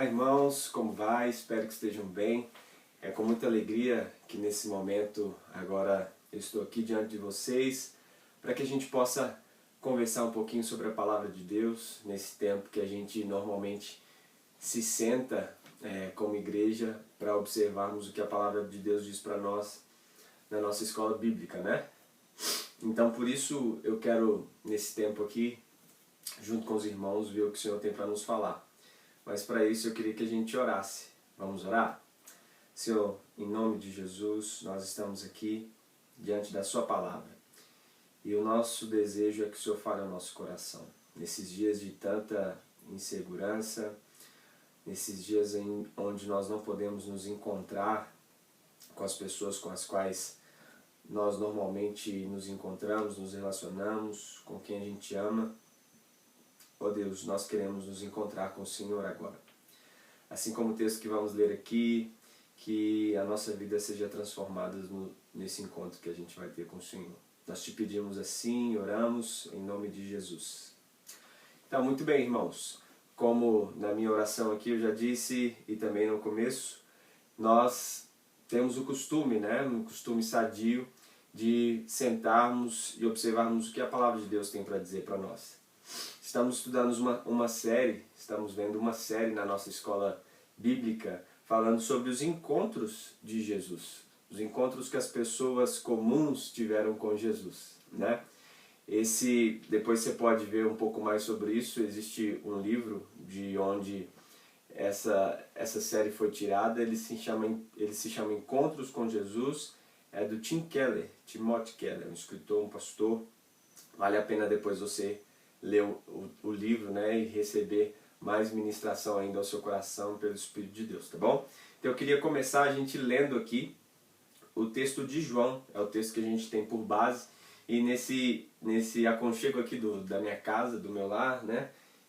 Olá, irmãos, como vai? Espero que estejam bem. É com muita alegria que nesse momento agora eu estou aqui diante de vocês para que a gente possa conversar um pouquinho sobre a Palavra de Deus nesse tempo que a gente normalmente se senta como igreja para observarmos o que a Palavra de Deus diz para nós na nossa escola bíblica, né? Então por isso eu quero nesse tempo aqui, junto com os irmãos, ver o que o Senhor tem para nos falar. Mas para isso eu queria que a gente orasse. Vamos orar? Senhor, em nome de Jesus, nós estamos aqui diante da Sua Palavra. E o nosso desejo é que o Senhor fale ao nosso coração. Nesses dias de tanta insegurança, nesses dias onde nós não podemos nos encontrar com as pessoas com as quais nós normalmente nos encontramos, nos relacionamos, com quem a gente ama. Ó Deus, nós queremos nos encontrar com o Senhor agora. Assim como o texto que vamos ler aqui, que a nossa vida seja transformada nesse encontro que a gente vai ter com o Senhor. Nós te pedimos assim, oramos em nome de Jesus. Então, muito bem, irmãos. Como na minha oração aqui eu já disse, e também no começo, nós temos o costume, um costume sadio, de sentarmos e observarmos o que a Palavra de Deus tem para dizer para nós. Estamos estudando uma série, estamos vendo uma série na nossa escola bíblica falando sobre os encontros de Jesus, os encontros que as pessoas comuns tiveram com Jesus, né? Depois você pode ver um pouco mais sobre isso. Existe um livro de onde essa série foi tirada, ele se chama Encontros com Jesus, é do Timothy Keller, um escritor, um pastor. Vale a pena depois você ler o livro, e receber mais ministração ainda ao seu coração pelo Espírito de Deus, tá bom? Então eu queria começar a gente lendo aqui o texto de João, é o texto que a gente tem por base, e nesse aconchego aqui da minha casa, do meu lar,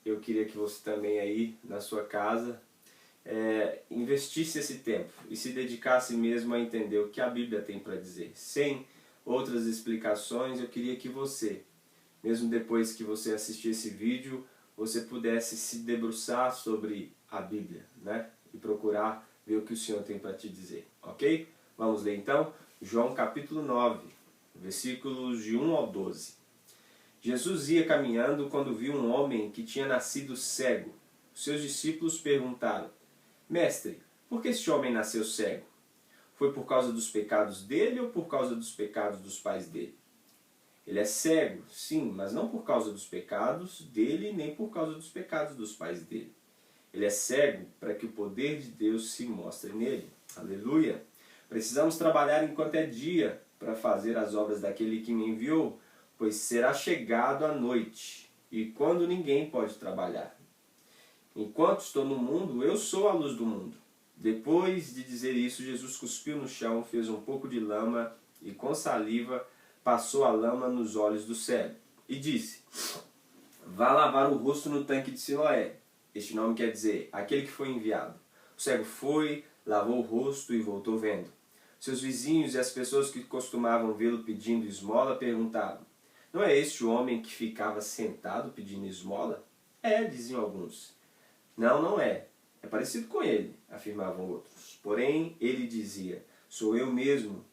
eu queria que você também aí na sua casa investisse esse tempo e se dedicasse mesmo a entender o que a Bíblia tem para dizer. Sem outras explicações, eu queria que você, mesmo depois que você assistir esse vídeo, você pudesse se debruçar sobre a Bíblia, e procurar ver o que o Senhor tem para te dizer, ok? Vamos ler então, João capítulo 9, versículos de 1 ao 12. Jesus ia caminhando quando viu um homem que tinha nascido cego. Os seus discípulos perguntaram: Mestre, por que este homem nasceu cego? Foi por causa dos pecados dele ou por causa dos pecados dos pais dele? Ele é cego, sim, mas não por causa dos pecados dele, nem por causa dos pecados dos pais dele. Ele é cego para que o poder de Deus se mostre nele. Aleluia! Precisamos trabalhar enquanto é dia para fazer as obras daquele que me enviou, pois será chegado a noite, e quando ninguém pode trabalhar. Enquanto estou no mundo, eu sou a luz do mundo. Depois de dizer isso, Jesus cuspiu no chão, fez um pouco de lama e com saliva passou a lama nos olhos do cego e disse: Vá lavar o rosto no tanque de Siloé. Este nome quer dizer aquele que foi enviado. O cego foi, lavou o rosto e voltou vendo. Seus vizinhos e as pessoas que costumavam vê-lo pedindo esmola perguntavam: Não é este o homem que ficava sentado pedindo esmola? É, diziam alguns. Não, não é. É parecido com ele, afirmavam outros. Porém, ele dizia: Sou eu mesmo.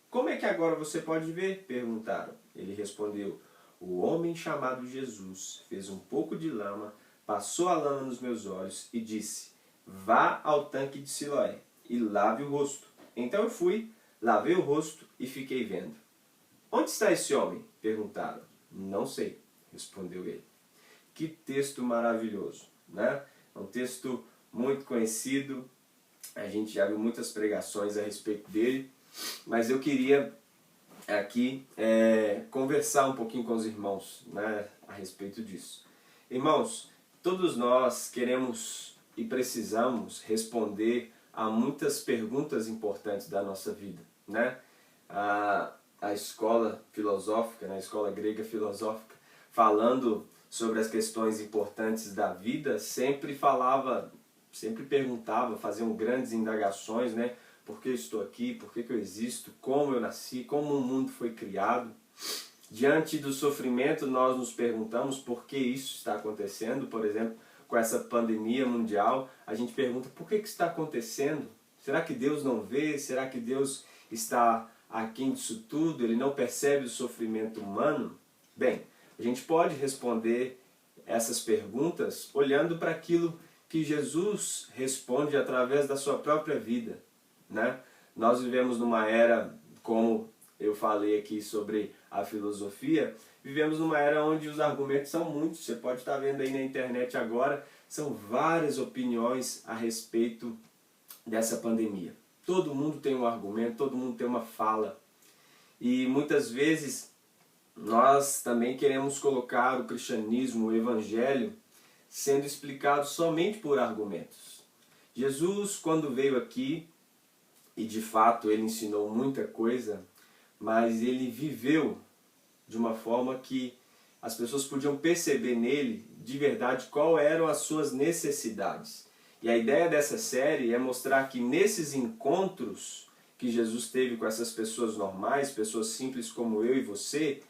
Como é que agora você pode ver? Perguntaram. Ele respondeu: O homem chamado Jesus fez um pouco de lama, passou a lama nos meus olhos e disse: Vá ao tanque de Siloé e lave o rosto. Então eu fui, lavei o rosto e fiquei vendo. Onde está esse homem? Perguntaram. Não sei, respondeu ele. Que texto maravilhoso, É um texto muito conhecido, a gente já viu muitas pregações a respeito dele, mas eu queria aqui conversar um pouquinho com os irmãos a respeito disso. Irmãos, todos nós queremos e precisamos responder a muitas perguntas importantes da nossa vida. A escola filosófica, a escola grega filosófica, falando sobre as questões importantes da vida, sempre perguntava, faziam grandes indagações, Por que eu estou aqui? Por que eu existo? Como eu nasci? Como o mundo foi criado? Diante do sofrimento, nós nos perguntamos por que isso está acontecendo. Por exemplo, com essa pandemia mundial, a gente pergunta por que isso está acontecendo? Será que Deus não vê? Será que Deus está aquém disso tudo? Ele não percebe o sofrimento humano? Bem, a gente pode responder essas perguntas olhando para aquilo que Jesus responde através da sua própria vida, né? Nós vivemos numa era, como eu falei aqui sobre a filosofia, vivemos numa era onde os argumentos são muitos. Você pode estar vendo aí na internet agora, são várias opiniões a respeito dessa pandemia. Todo mundo tem um argumento, todo mundo tem uma fala. E muitas vezes nós também queremos colocar o cristianismo, o evangelho, sendo explicado somente por argumentos. Jesus, quando veio aqui, e de fato ele ensinou muita coisa, mas ele viveu de uma forma que as pessoas podiam perceber nele, de verdade, qual eram as suas necessidades. E a ideia dessa série é mostrar que nesses encontros que Jesus teve com essas pessoas normais, pessoas simples como eu e você,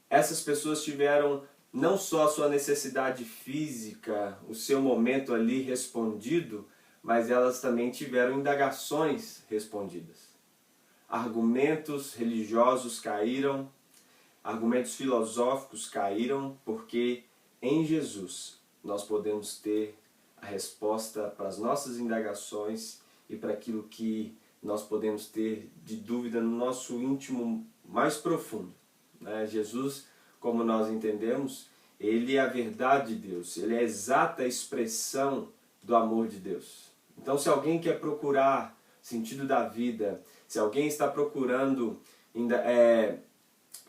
essas pessoas tiveram não só a sua necessidade física, o seu momento ali respondido, mas elas também tiveram indagações respondidas. Argumentos religiosos caíram, argumentos filosóficos caíram, porque em Jesus nós podemos ter a resposta para as nossas indagações e para aquilo que nós podemos ter de dúvida no nosso íntimo mais profundo, né? Jesus, como nós entendemos, ele é a verdade de Deus, ele é a exata expressão do amor de Deus. Então, se alguém quer procurar sentido da vida, se alguém está procurando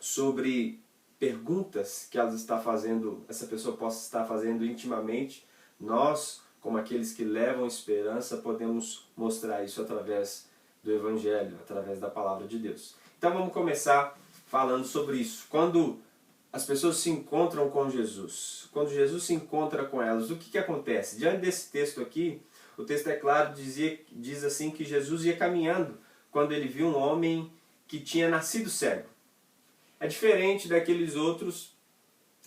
sobre perguntas que ela está fazendo, essa pessoa possa estar fazendo intimamente, nós, como aqueles que levam esperança, podemos mostrar isso através do Evangelho, através da Palavra de Deus. Então vamos começar falando sobre isso. Quando as pessoas se encontram com Jesus, quando Jesus se encontra com elas, o que acontece? Diante desse texto aqui, o texto é claro, diz assim que Jesus ia caminhando quando ele viu um homem que tinha nascido cego. É diferente daqueles outros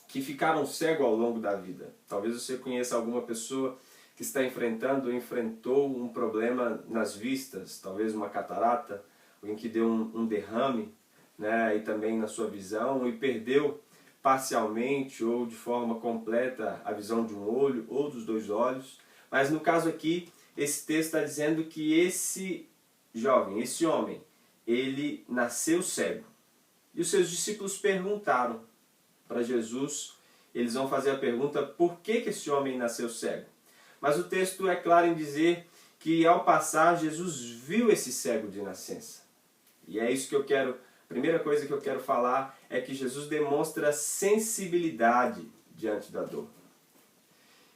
que ficaram cegos ao longo da vida. Talvez você conheça alguma pessoa que está enfrentando ou enfrentou um problema nas vistas, talvez uma catarata, alguém que deu um derrame, né, e também na sua visão, e perdeu parcialmente ou de forma completa a visão de um olho ou dos dois olhos. Mas no caso aqui, esse texto está dizendo que esse jovem, esse homem, ele nasceu cego. E os seus discípulos perguntaram para Jesus, eles vão fazer a pergunta, por que esse homem nasceu cego? Mas o texto é claro em dizer que ao passar, Jesus viu esse cego de nascença. E é isso que eu quero, a primeira coisa que eu quero falar é que Jesus demonstra sensibilidade diante da dor.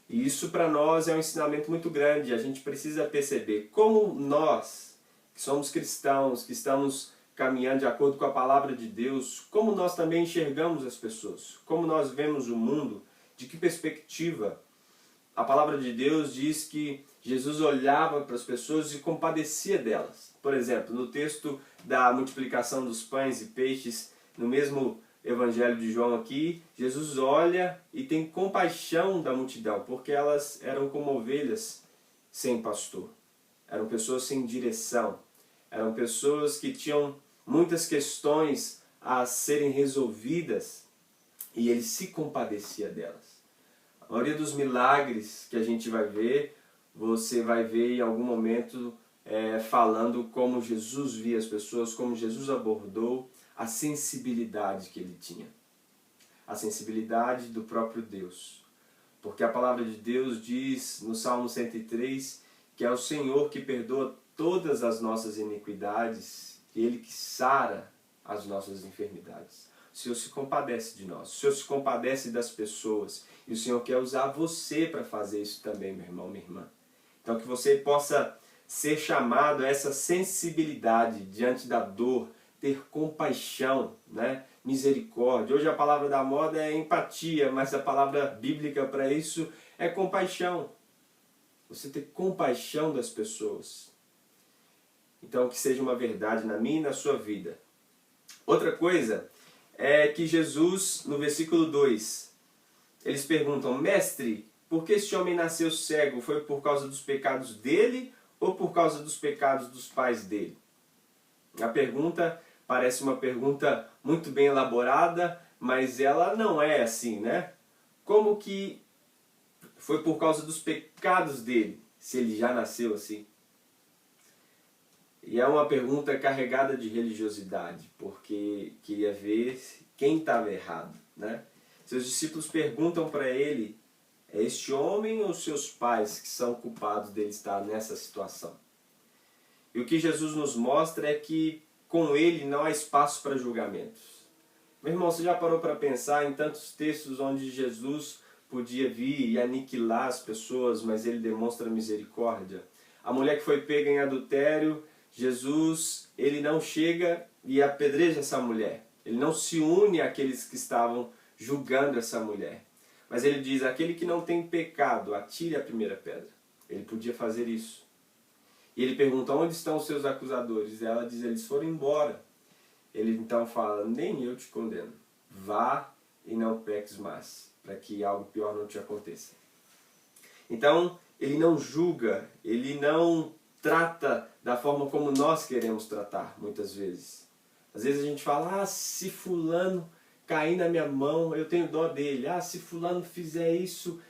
E isso para nós é um ensinamento muito grande. A gente precisa perceber como nós, que somos cristãos, que estamos caminhando de acordo com a palavra de Deus, como nós também enxergamos as pessoas, como nós vemos o mundo, de que perspectiva. A palavra de Deus diz que Jesus olhava para as pessoas e compadecia delas. Por exemplo, no texto da multiplicação dos pães e peixes, no mesmo Evangelho de João aqui, Jesus olha e tem compaixão da multidão, porque elas eram como ovelhas sem pastor. Eram pessoas sem direção. Eram pessoas que tinham muitas questões a serem resolvidas e ele se compadecia delas. A maioria dos milagres que a gente vai ver, você vai ver em algum momento falando como Jesus via as pessoas, como Jesus abordou a sensibilidade que ele tinha. A sensibilidade do próprio Deus. Porque a palavra de Deus diz no Salmo 103 que é o Senhor que perdoa todas as nossas iniquidades e Ele que sara as nossas enfermidades. O Senhor se compadece de nós, o Senhor se compadece das pessoas e o Senhor quer usar você para fazer isso também, meu irmão, minha irmã. Então que você possa ser chamado a essa sensibilidade diante da dor, ter compaixão, né? Misericórdia. Hoje a palavra da moda é empatia, mas a palavra bíblica para isso é compaixão. Você ter compaixão das pessoas. Então que seja uma verdade na minha e na sua vida. Outra coisa é que Jesus, no versículo 2, eles perguntam, mestre, por que este homem nasceu cego? Foi por causa dos pecados dele ou por causa dos pecados dos pais dele? A pergunta parece uma pergunta muito bem elaborada, mas ela não é assim, né? Como que foi por causa dos pecados dele, se ele já nasceu assim? E é uma pergunta carregada de religiosidade, porque queria ver quem estava errado, né? Seus discípulos perguntam para ele, é este homem ou seus pais que são culpados dele estar nessa situação? E o que Jesus nos mostra é que com ele não há espaço para julgamentos. Meu irmão, você já parou para pensar em tantos textos onde Jesus podia vir e aniquilar as pessoas, mas ele demonstra misericórdia? A mulher que foi pega em adultério, Jesus, ele não chega e apedreja essa mulher. Ele não se une àqueles que estavam julgando essa mulher. Mas ele diz, aquele que não tem pecado, atire a primeira pedra. Ele podia fazer isso. E ele pergunta, onde estão os seus acusadores? E ela diz, eles foram embora. Ele então fala, nem eu te condeno. Vá e não peques mais, para que algo pior não te aconteça. Então, ele não julga, ele não trata da forma como nós queremos tratar, muitas vezes. Às vezes a gente fala, se fulano cair na minha mão, eu tenho dó dele. Se fulano fizer isso,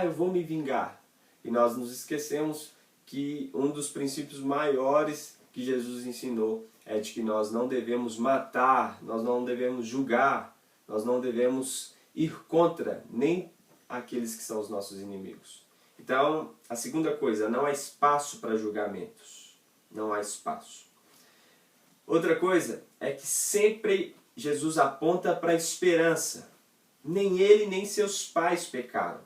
eu vou me vingar. E nós nos esquecemos que um dos princípios maiores que Jesus ensinou é de que nós não devemos matar, nós não devemos julgar, nós não devemos ir contra nem aqueles que são os nossos inimigos. Então, a segunda coisa, não há espaço para julgamentos. Não há espaço. Outra coisa é que sempre Jesus aponta para a esperança. Nem ele nem seus pais pecaram.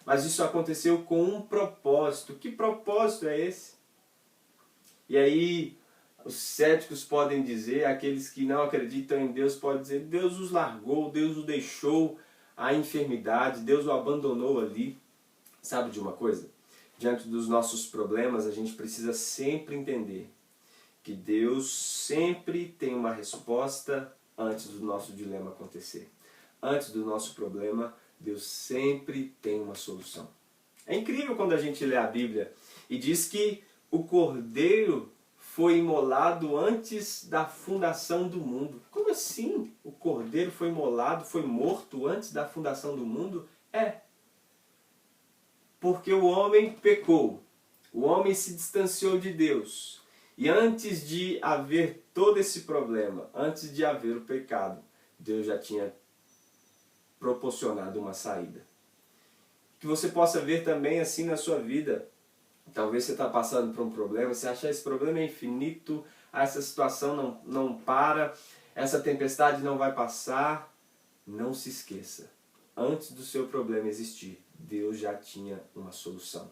Mas isso aconteceu com um propósito. Que propósito é esse? E aí, os céticos podem dizer, aqueles que não acreditam em Deus podem dizer, Deus os largou, Deus o deixou à enfermidade, Deus o abandonou ali. Sabe de uma coisa? Diante dos nossos problemas, a gente precisa sempre entender que Deus sempre tem uma resposta antes do nosso dilema acontecer. Antes do nosso problema, Deus sempre tem uma solução. É incrível quando a gente lê a Bíblia e diz que o Cordeiro foi imolado antes da fundação do mundo. Como assim? O Cordeiro foi imolado, foi morto antes da fundação do mundo? Porque o homem pecou, o homem se distanciou de Deus. E antes de haver todo esse problema, antes de haver o pecado, Deus já tinha proporcionado uma saída. Que você possa ver também assim na sua vida. Talvez você está passando por um problema, você acha que esse problema é infinito, essa situação não para, essa tempestade não vai passar. Não se esqueça, antes do seu problema existir, Deus já tinha uma solução.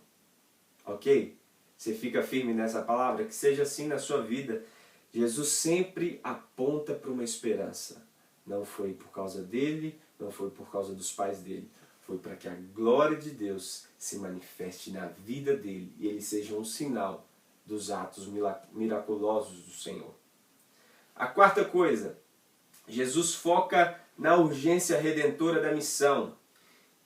Ok? Você fica firme nessa palavra? Que seja assim na sua vida. Jesus sempre aponta para uma esperança. Não foi por causa dele, não foi por causa dos pais dele. Foi para que a glória de Deus se manifeste na vida dele e ele seja um sinal dos atos miraculosos do Senhor. A quarta coisa, Jesus foca na urgência redentora da missão.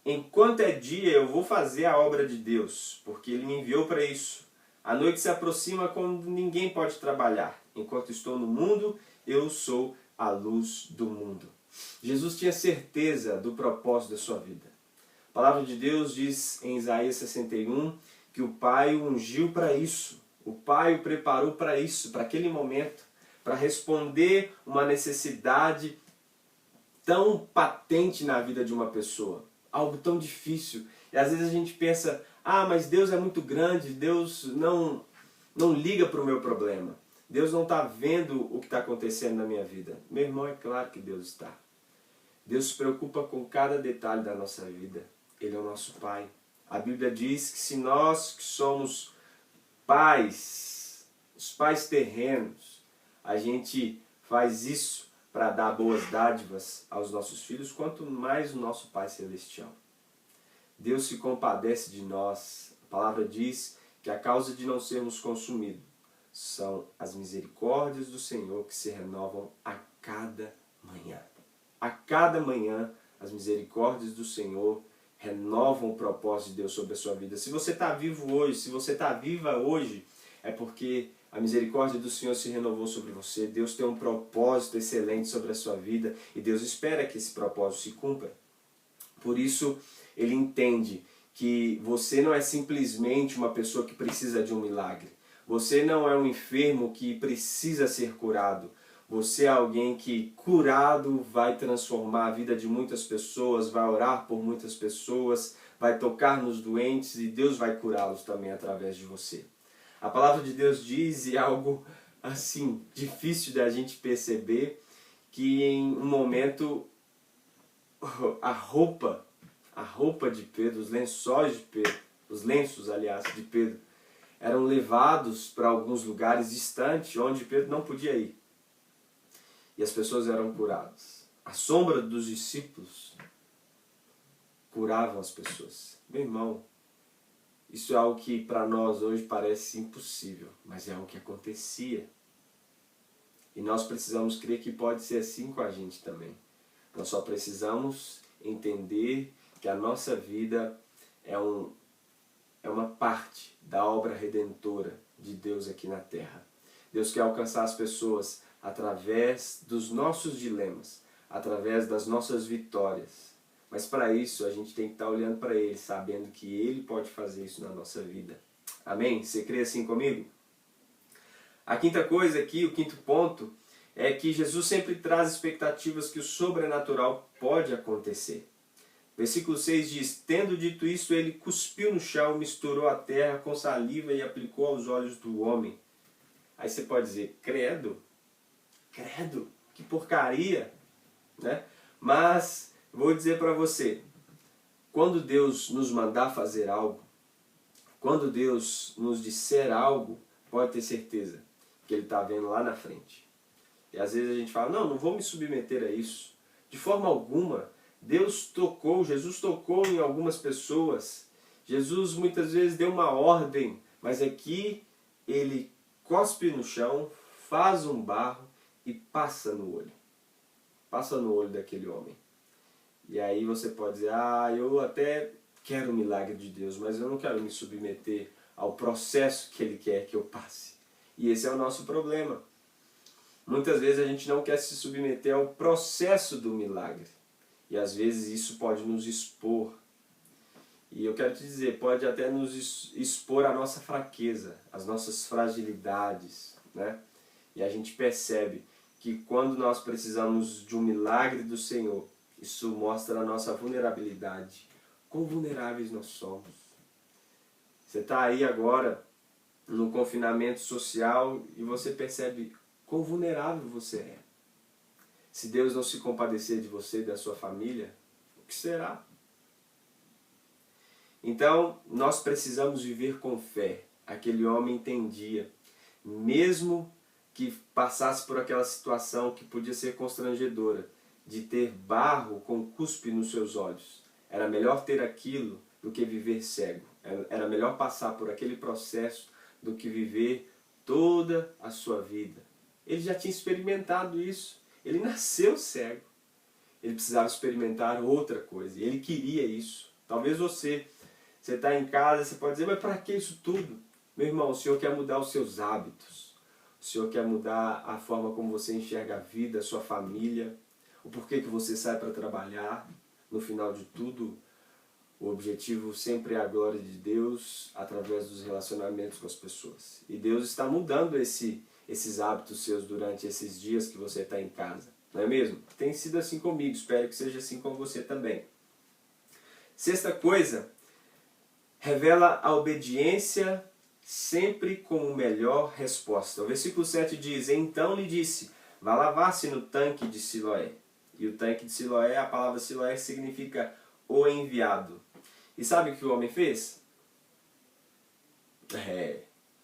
Enquanto é dia, eu vou fazer a obra de Deus, porque ele me enviou para isso. A noite se aproxima quando ninguém pode trabalhar. Enquanto estou no mundo, eu sou a luz do mundo. Jesus tinha certeza do propósito da sua vida. A palavra de Deus diz em Isaías 61 que o Pai o ungiu para isso. O Pai o preparou para isso, para aquele momento, para responder uma necessidade tão patente na vida de uma pessoa. Algo tão difícil. E às vezes a gente pensa, mas Deus é muito grande, Deus não liga para o meu problema. Deus não está vendo o que está acontecendo na minha vida. Meu irmão, é claro que Deus está. Deus se preocupa com cada detalhe da nossa vida. Ele é o nosso Pai. A Bíblia diz que se nós que somos pais, os pais terrenos, a gente faz isso para dar boas dádivas aos nossos filhos, quanto mais o nosso Pai Celestial. Deus se compadece de nós. A palavra diz que a causa de não sermos consumidos são as misericórdias do Senhor que se renovam a cada manhã. A cada manhã as misericórdias do Senhor renovam o propósito de Deus sobre a sua vida. Se você está vivo hoje, se você está viva hoje, é porque a misericórdia do Senhor se renovou sobre você. Deus tem um propósito excelente sobre a sua vida e Deus espera que esse propósito se cumpra. Por isso, Ele entende que você não é simplesmente uma pessoa que precisa de um milagre. Você não é um enfermo que precisa ser curado. Você é alguém que, curado, vai transformar a vida de muitas pessoas, vai orar por muitas pessoas, vai tocar nos doentes e Deus vai curá-los também através de você. A palavra de Deus diz, e é algo assim difícil da gente perceber, que em um momento a roupa de Pedro, os lençóis de Pedro, os lenços, aliás, de Pedro, eram levados para alguns lugares distantes onde Pedro não podia ir. E as pessoas eram curadas. A sombra dos discípulos curavam as pessoas. Meu irmão, isso é algo que para nós hoje parece impossível, mas é algo que acontecia. E nós precisamos crer que pode ser assim com a gente também. Nós só precisamos entender que a nossa vida é uma parte da obra redentora de Deus aqui na terra. Deus quer alcançar as pessoas através dos nossos dilemas, através das nossas vitórias. Mas para isso a gente tem que estar olhando para Ele, sabendo que Ele pode fazer isso na nossa vida. Amém? Você crê assim comigo? A quinta coisa aqui, o quinto ponto, é que Jesus sempre traz expectativas que o sobrenatural pode acontecer. Versículo 6 diz, tendo dito isso, ele cuspiu no chão, misturou a terra com saliva e aplicou aos olhos do homem. Aí você pode dizer, credo, que porcaria, né? Mas vou dizer para você, quando Deus nos mandar fazer algo, quando Deus nos disser algo, pode ter certeza que Ele está vendo lá na frente. E às vezes a gente fala, não vou me submeter a isso. De forma alguma, Jesus tocou em algumas pessoas. Jesus muitas vezes deu uma ordem, mas aqui Ele cospe no chão, faz um barro e passa no olho. Passa no olho daquele homem. E aí você pode dizer, eu até quero o milagre de Deus, mas eu não quero me submeter ao processo que Ele quer que eu passe. E esse é o nosso problema. Muitas vezes a gente não quer se submeter ao processo do milagre. E às vezes isso pode nos expor. E eu quero te dizer, pode até nos expor a nossa fraqueza, as nossas fragilidades, né? E a gente percebe que quando nós precisamos de um milagre do Senhor, isso mostra a nossa vulnerabilidade. Quão vulneráveis nós somos. Você está aí agora no confinamento social e você percebe quão vulnerável você é. Se Deus não se compadecer de você e da sua família, o que será? Então, nós precisamos viver com fé. Aquele homem entendia, mesmo que passasse por aquela situação que podia ser constrangedora, de ter barro com cuspe nos seus olhos. Era melhor ter aquilo do que viver cego. Era melhor passar por aquele processo do que viver toda a sua vida. Ele já tinha experimentado isso. Ele nasceu cego. Ele precisava experimentar outra coisa. E ele queria isso. Talvez você está em casa, você pode dizer, mas para que isso tudo? Meu irmão, o Senhor quer mudar os seus hábitos. O Senhor quer mudar a forma como você enxerga a vida, a sua família. O porquê que você sai para trabalhar. No final de tudo, o objetivo sempre é a glória de Deus através dos relacionamentos com as pessoas. E Deus está mudando esses hábitos seus durante esses dias que você está em casa. Não é mesmo? Tem sido assim comigo, espero que seja assim com você também. Sexta coisa, revela a obediência sempre como melhor resposta. O versículo 7 diz, então lhe disse, vá lavar-se no tanque de Siloé. E o tanque de Siloé, a palavra Siloé significa o enviado. E sabe o que o homem fez?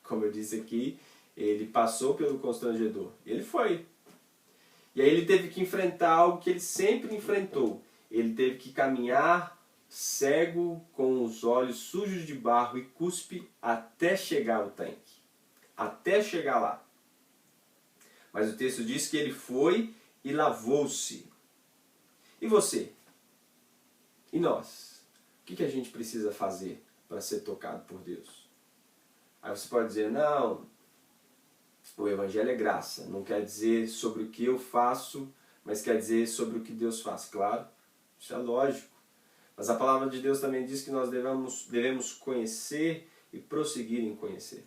Como eu disse aqui, ele passou pelo constrangedor. Ele foi. E aí ele teve que enfrentar algo que ele sempre enfrentou. Ele teve que caminhar cego, com os olhos sujos de barro e cuspe, até chegar ao tanque. Até chegar lá. Mas o texto diz que ele foi e lavou-se. E você? E nós? O que a gente precisa fazer para ser tocado por Deus? Aí você pode dizer, não, o Evangelho é graça, não quer dizer sobre o que eu faço, mas quer dizer sobre o que Deus faz. Claro, isso é lógico. Mas a palavra de Deus também diz que nós devemos conhecer e prosseguir em conhecer.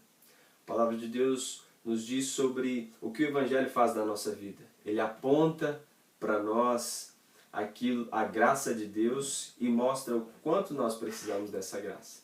A palavra de Deus nos diz sobre o que o Evangelho faz na nossa vida. Ele aponta para nós a graça de Deus e mostra o quanto nós precisamos dessa graça.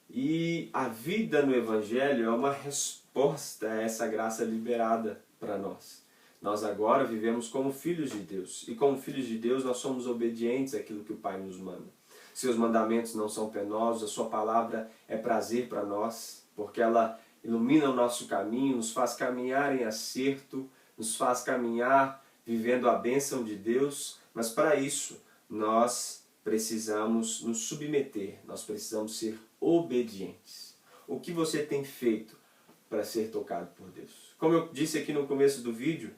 E a vida no Evangelho é uma resposta a essa graça liberada para nós. Nós agora vivemos como filhos de Deus. E como filhos de Deus nós somos obedientes àquilo que o Pai nos manda. Seus mandamentos não são penosos, a sua palavra é prazer para nós, porque ela ilumina o nosso caminho, nos faz caminhar em acerto, nos faz caminhar vivendo a bênção de Deus, mas para isso nós precisamos nos submeter, nós precisamos ser obedientes. O que você tem feito para ser tocado por Deus? Como eu disse aqui no começo do vídeo,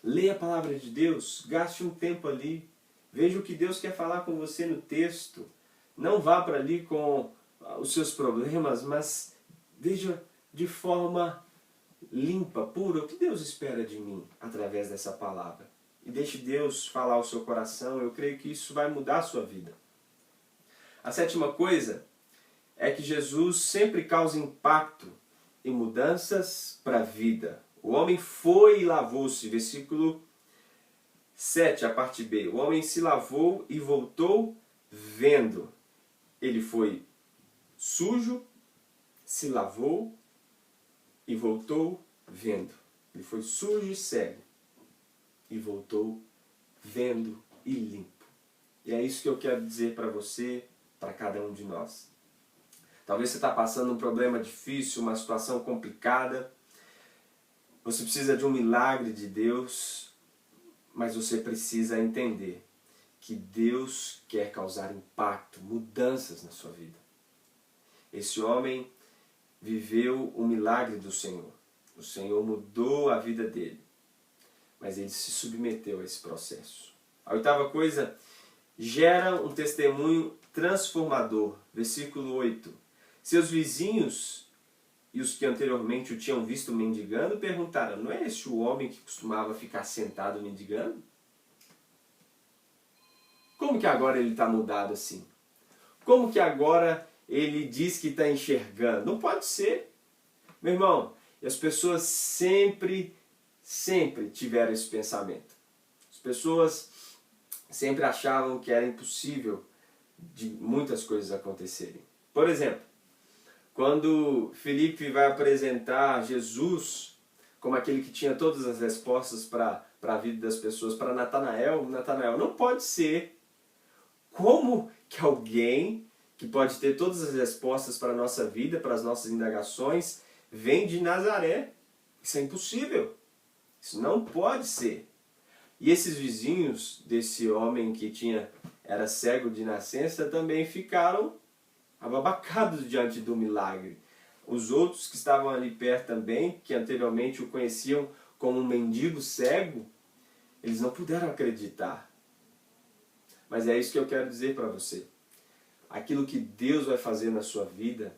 leia a palavra de Deus, gaste um tempo ali, veja o que Deus quer falar com você no texto. Não vá para ali com os seus problemas, mas veja de forma limpa, pura, o que Deus espera de mim através dessa palavra. E deixe Deus falar ao seu coração, eu creio que isso vai mudar a sua vida. A sétima coisa é que Jesus sempre causa impacto e mudanças para a vida. O homem foi e lavou-se, versículo 7, a parte B. O homem se lavou e voltou vendo. Ele foi sujo, se lavou e voltou vendo. Ele foi sujo e cego e voltou vendo e limpo. E é isso que eu quero dizer para você, para cada um de nós. Talvez você está passando um problema difícil, uma situação complicada. Você precisa de um milagre de Deus, mas você precisa entender que Deus quer causar impacto, mudanças na sua vida. Esse homem viveu o milagre do Senhor. O Senhor mudou a vida dele, mas ele se submeteu a esse processo. A oitava coisa, gera um testemunho transformador. Versículo 8. Seus vizinhos e os que anteriormente o tinham visto mendigando perguntaram, não é esse o homem que costumava ficar sentado mendigando? Como que agora ele está mudado assim? Como que agora ele diz que está enxergando? Não pode ser. Meu irmão, as pessoas sempre tiveram esse pensamento. As pessoas sempre achavam que era impossível de muitas coisas acontecerem. Por exemplo, quando Felipe vai apresentar Jesus como aquele que tinha todas as respostas para a vida das pessoas, para Natanael, não pode ser. Como que alguém que pode ter todas as respostas para a nossa vida, para as nossas indagações, vem de Nazaré? Isso é impossível. Isso não pode ser. E esses vizinhos desse homem que era cego de nascença também ficaram ababacados diante do milagre. Os outros que estavam ali perto também, que anteriormente o conheciam como um mendigo cego, eles não puderam acreditar. Mas é isso que eu quero dizer para você. Aquilo que Deus vai fazer na sua vida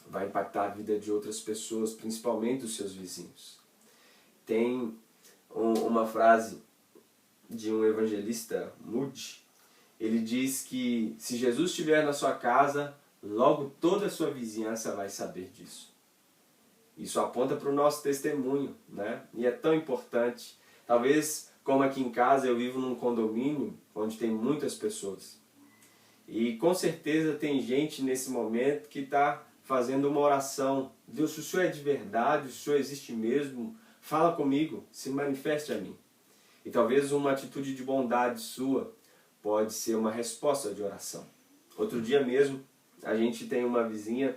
vai impactar a vida de outras pessoas, principalmente os seus vizinhos. Tem uma frase de um evangelista, Moody. Ele diz que se Jesus estiver na sua casa, logo toda a sua vizinhança vai saber disso. Isso aponta para o nosso testemunho, né? E é tão importante. Talvez, como aqui em casa, eu vivo num condomínio onde tem muitas pessoas. E com certeza tem gente nesse momento que está fazendo uma oração. Deus, se o Senhor é de verdade, se o Senhor existe mesmo, fala comigo, se manifeste a mim. E talvez uma atitude de bondade sua pode ser uma resposta de oração. Outro dia mesmo, a gente tem uma vizinha,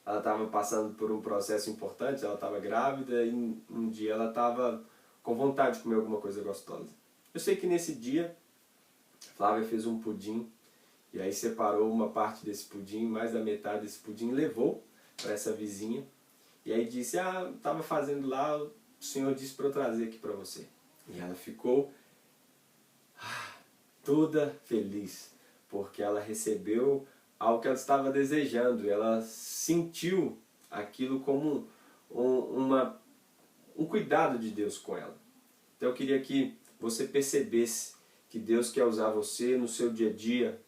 ela estava passando por um processo importante, ela estava grávida e um dia ela estava com vontade de comer alguma coisa gostosa. Eu sei que nesse dia, Flávia fez um pudim e aí separou uma parte desse pudim, mais da metade desse pudim, levou para essa vizinha e aí disse, estava fazendo lá, o Senhor disse para eu trazer aqui para você. E ela ficou toda feliz, porque ela recebeu algo que ela estava desejando, ela sentiu aquilo como um cuidado de Deus com ela. Então eu queria que você percebesse que Deus quer usar você no seu dia a dia,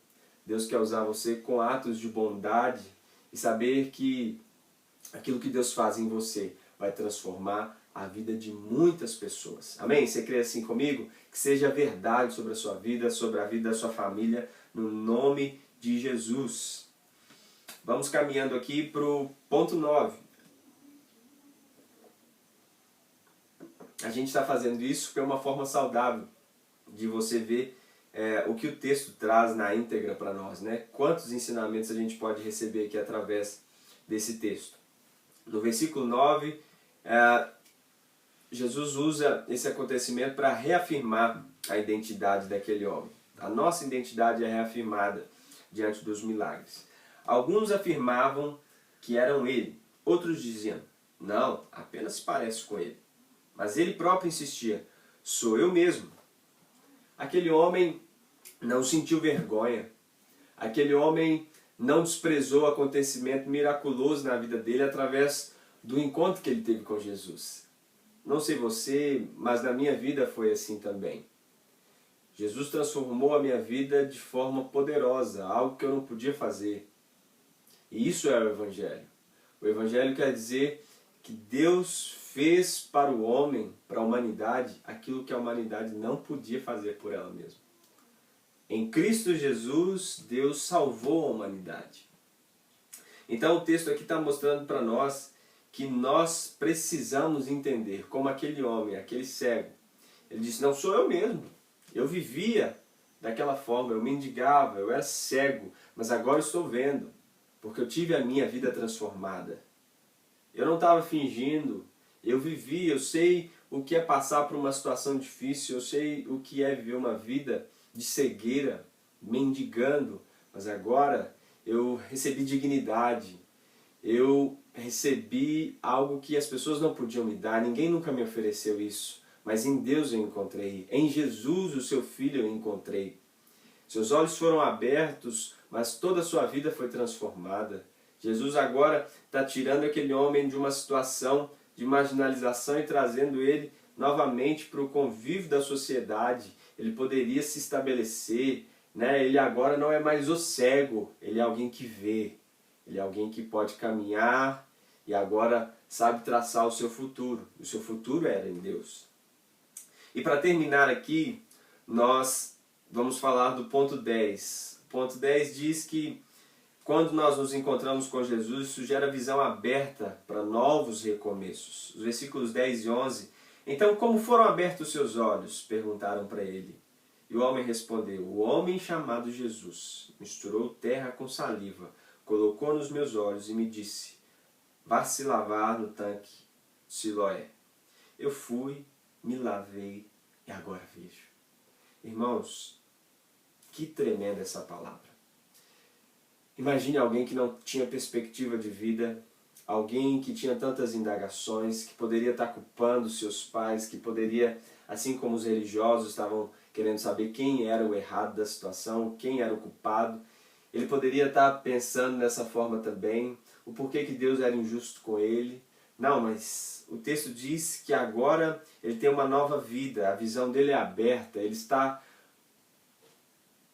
Deus quer usar você com atos de bondade e saber que aquilo que Deus faz em você vai transformar a vida de muitas pessoas. Amém? Você crê assim comigo? Que seja verdade sobre a sua vida, sobre a vida da sua família, no nome de Jesus. Vamos caminhando aqui para o ponto 9. A gente está fazendo isso porque é uma forma saudável de você ver o que o texto traz na íntegra para nós, né? Quantos ensinamentos a gente pode receber aqui através desse texto. No versículo 9, Jesus usa esse acontecimento para reafirmar a identidade daquele homem. A nossa identidade é reafirmada diante dos milagres. Alguns afirmavam que eram ele, outros diziam, não, apenas se parece com ele. Mas ele próprio insistia, sou eu mesmo. Aquele homem não sentiu vergonha. Aquele homem não desprezou o acontecimento miraculoso na vida dele através do encontro que ele teve com Jesus. Não sei você, mas na minha vida foi assim também. Jesus transformou a minha vida de forma poderosa, algo que eu não podia fazer. E isso é o Evangelho. O Evangelho quer dizer que Deus fez para o homem, para a humanidade, aquilo que a humanidade não podia fazer por ela mesma. Em Cristo Jesus, Deus salvou a humanidade. Então o texto aqui está mostrando para nós que nós precisamos entender como aquele homem, aquele cego, ele disse, não sou eu mesmo, eu vivia daquela forma, eu mendigava, eu era cego, mas agora eu estou vendo, porque eu tive a minha vida transformada. Eu não estava fingindo, eu vivi, eu sei o que é passar por uma situação difícil, eu sei o que é viver uma vida de cegueira, mendigando, mas agora eu recebi dignidade, eu recebi algo que as pessoas não podiam me dar, ninguém nunca me ofereceu isso, mas em Deus eu encontrei, em Jesus, o seu Filho, eu encontrei. Seus olhos foram abertos, mas toda a sua vida foi transformada. Jesus agora está tirando aquele homem de uma situação de marginalização e trazendo ele novamente para o convívio da sociedade. Ele poderia se estabelecer, né? Ele agora não é mais o cego, ele é alguém que vê. Ele é alguém que pode caminhar e agora sabe traçar o seu futuro. O seu futuro era em Deus. E para terminar aqui, nós vamos falar do ponto 10. O ponto 10 diz que quando nós nos encontramos com Jesus, isso gera visão aberta para novos recomeços. Os versículos 10 e 11. Então, como foram abertos os seus olhos? Perguntaram para ele. E o homem respondeu, o homem chamado Jesus misturou terra com saliva, colocou nos meus olhos e me disse, vá se lavar no tanque de Siloé. Eu fui, me lavei e agora vejo. Irmãos, que tremenda essa palavra. Imagine alguém que não tinha perspectiva de vida, alguém que tinha tantas indagações, que poderia estar culpando seus pais, que poderia, assim como os religiosos estavam querendo saber quem era o errado da situação, quem era o culpado, ele poderia estar pensando dessa forma também, o porquê que Deus era injusto com ele. Não, mas o texto diz que agora ele tem uma nova vida, a visão dele é aberta, ele está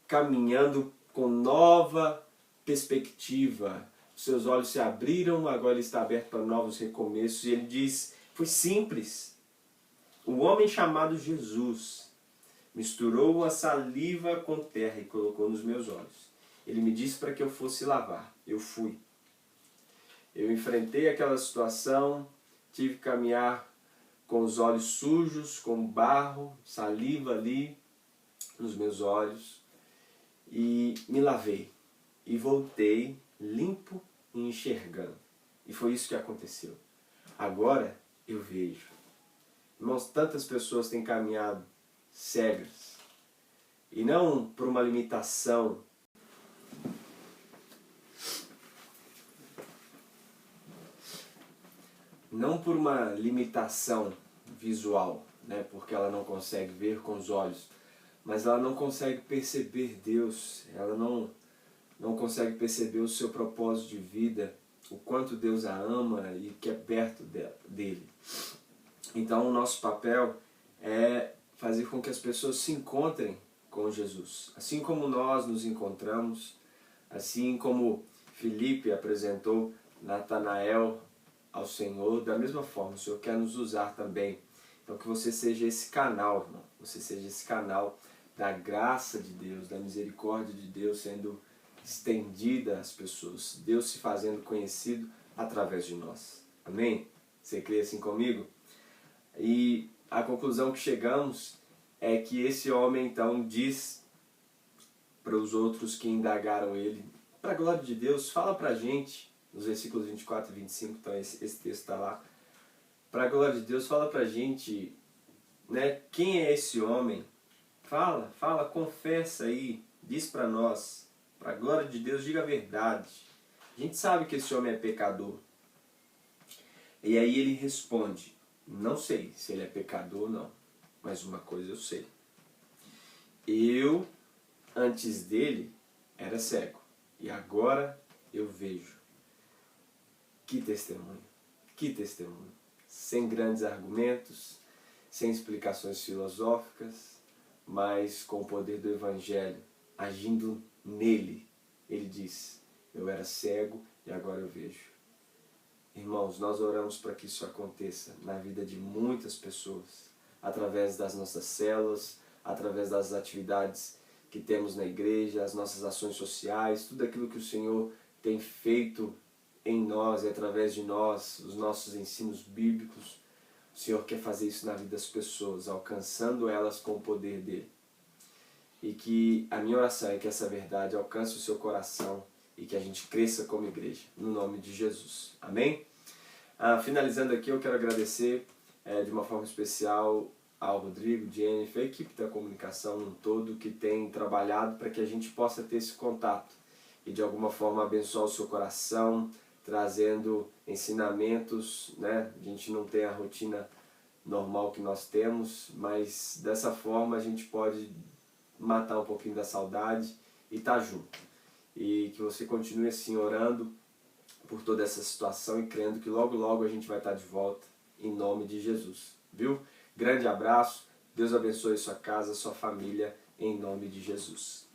caminhando com nova perspectiva. Seus olhos se abriram, agora ele está aberto para novos recomeços. E ele diz, foi simples. O homem chamado Jesus misturou a saliva com terra e colocou nos meus olhos. Ele me disse para que eu fosse lavar. Eu fui. Eu enfrentei aquela situação, tive que caminhar com os olhos sujos, com barro, saliva ali nos meus olhos. E me lavei. E voltei limpo e enxergando. E foi isso que aconteceu. Agora eu vejo. Irmãos, tantas pessoas têm caminhado cegas. E não por uma limitação. Não por uma limitação visual, né, porque ela não consegue ver com os olhos. mas ela não consegue perceber Deus, ela não consegue perceber o seu propósito de vida, o quanto Deus a ama e quer perto dele. Então o nosso papel é fazer com que as pessoas se encontrem com Jesus. Assim como nós nos encontramos, assim como Filipe apresentou Natanael ao Senhor, da mesma forma o Senhor quer nos usar também. Então que você seja esse canal, irmão. Você seja esse canal da graça de Deus, da misericórdia de Deus sendo estendida às pessoas. Deus se fazendo conhecido através de nós. Amém? Você crê assim comigo? E a conclusão que chegamos é que esse homem então diz para os outros que indagaram ele, para a glória de Deus, fala para a gente, nos versículos 24 e 25, então esse texto está lá, para a glória de Deus, fala para a gente, né, quem é esse homem? Fala, confessa aí, diz para nós, para a glória de Deus, diga a verdade. A gente sabe que esse homem é pecador. E aí ele responde, não sei se ele é pecador ou não, mas uma coisa eu sei. Eu, antes dele, era cego, e agora eu vejo. Que testemunho, que testemunho. Sem grandes argumentos, sem explicações filosóficas, mas com o poder do Evangelho, agindo nele. Ele diz, eu era cego e agora eu vejo. Irmãos, nós oramos para que isso aconteça na vida de muitas pessoas, através das nossas células, através das atividades que temos na igreja, as nossas ações sociais, tudo aquilo que o Senhor tem feito em nós e através de nós, os nossos ensinos bíblicos. O Senhor quer fazer isso na vida das pessoas, alcançando elas com o poder dele. E que a minha oração é que essa verdade alcance o seu coração e que a gente cresça como igreja, no nome de Jesus. Amém? Finalizando aqui, eu quero agradecer de uma forma especial ao Rodrigo, Jennifer, a equipe da comunicação no todo, que tem trabalhado para que a gente possa ter esse contato e de alguma forma abençoar o seu coração, trazendo ensinamentos, né? A gente não tem a rotina normal que nós temos, mas dessa forma a gente pode matar um pouquinho da saudade e estar junto. E que você continue assim orando por toda essa situação e crendo que logo logo a gente vai estar de volta em nome de Jesus, viu? Grande abraço, Deus abençoe sua casa, sua família, em nome de Jesus.